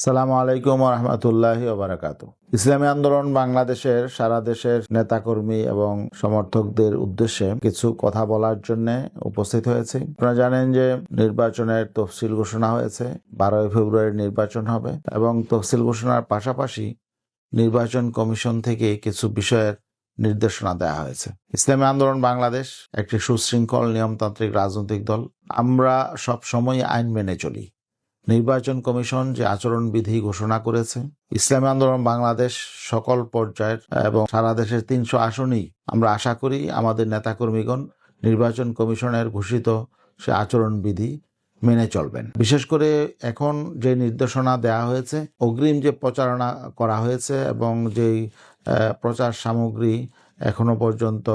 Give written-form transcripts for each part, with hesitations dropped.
আসসালামু আলাইকুম ওয়া রাহমাতুল্লাহি ওয়া বারাকাতুহু। ইসলামী আন্দোলন বাংলাদেশের সারা দেশের নেতাকর্মী এবং সমর্থকদের উদ্দেশ্যে কিছু কথা বলার জন্য উপস্থিত হয়েছি। আপনারা জানেন যে নির্বাচনের তফসিল ঘোষণা হয়েছে, 12 ফেব্রুয়ারি নির্বাচন হবে এবং তফসিল ঘোষণার পাশাপাশি নির্বাচন কমিশন থেকে কিছু বিষয়ের নির্দেশনা দেওয়া হয়েছে। ইসলামী আন্দোলন বাংলাদেশ একটি সুশৃঙ্খল নিয়মতান্ত্রিক রাজনৈতিক দল। আমরা সব সময় আইন মেনে চলি। নির্বাচন কমিশন যে আচরণবিধি ঘোষণা করেছে, ইসলামী আন্দোলন বাংলাদেশ সকল পর্যায়ের এবং সারা দেশের 300 আসনেই আমরা আশা করি আমাদের নেতাকর্মীগণ নির্বাচন কমিশনের ঘোষিত সে আচরণবিধি মেনে চলবেন। বিশেষ করে এখন যে নির্দেশনা দেওয়া হয়েছে, অগ্রিম যে প্রচারণা করা হয়েছে এবং যেই প্রচার সামগ্রী এখনো পর্যন্ত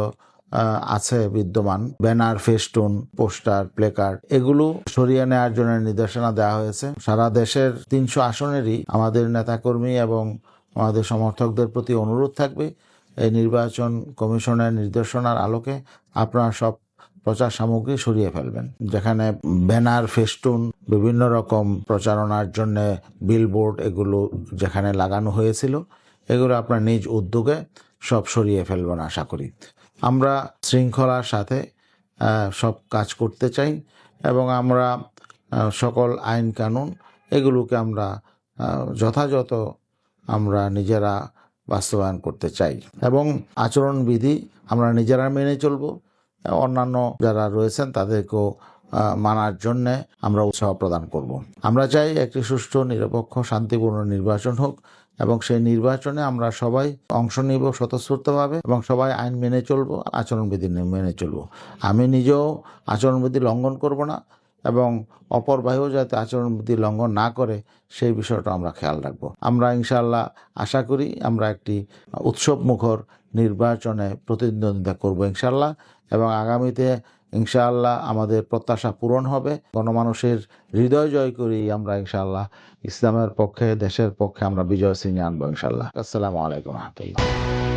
আছে বিদ্যমান, ব্যানার, ফেস্টুন, পোস্টার, প্লেকার্ড, এগুলো সরিয়ে নেওয়ার জন্য নির্দেশনা দেওয়া হয়েছে। সারা দেশের 300 আসনেরই আমাদের নেতাকর্মী এবং আমাদের সমর্থকদের প্রতি অনুরোধ থাকবে, এই নির্বাচন কমিশনের নির্দেশনার আলোকে আপনারা সব প্রচার সামগ্রী সরিয়ে ফেলবেন। যেখানে ব্যানার, ফেস্টুন, বিভিন্ন রকম প্রচারণার জন্য বিলবোর্ড, এগুলো যেখানে লাগানো হয়েছিল, এগুলো আপনার নিজ উদ্যোগে সব সরিয়ে ফেলবেন আশা করি। আমরা শৃঙ্খলার সাথে সব কাজ করতে চাই এবং আমরা সকল আইন কানুন এগুলোকে আমরা যথাযথ আমরা নিজেরা বাস্তবায়ন করতে চাই এবং আচরণবিধি আমরা নিজেরা মেনে চলব। অন্যান্য যারা রয়েছেন তাদেরকেও মানার জন্যে আমরা উৎসাহ প্রদান করব। আমরা চাই একটি সুষ্ঠু, নিরপেক্ষ, শান্তিপূর্ণ নির্বাচন হোক এবং সেই নির্বাচনে আমরা সবাই অংশ নিব স্বতঃস্ফূর্তভাবে এবং সবাই আইন মেনে চলবো, আচরণবিধি মেনে চলবো। আমি নিজেও আচরণবিধি লঙ্ঘন করব না এবং অপর ভাইও যাতে আচরণবিধি লঙ্ঘন না করে সেই বিষয়টা আমরা খেয়াল রাখবো। আমরা ইনশাআল্লাহ আশা করি আমরা একটি উৎসব মুখর নির্বাচনে প্রতিদ্বন্দ্বিতা করবো ইনশাআল্লাহ এবং আগামীতে ইনশাআল্লাহ আমাদের প্রত্যাশা পূরণ হবে। গণমানুষের হৃদয় জয় করি আমরা ইনশাআল্লাহ ইসলামের পক্ষে, দেশের পক্ষে আমরা বিজয় ছিনিয়ে আনবো ইনশাআল্লাহ। আসসালামু আলাইকুম ওয়া রাহমাতুল্লাহ।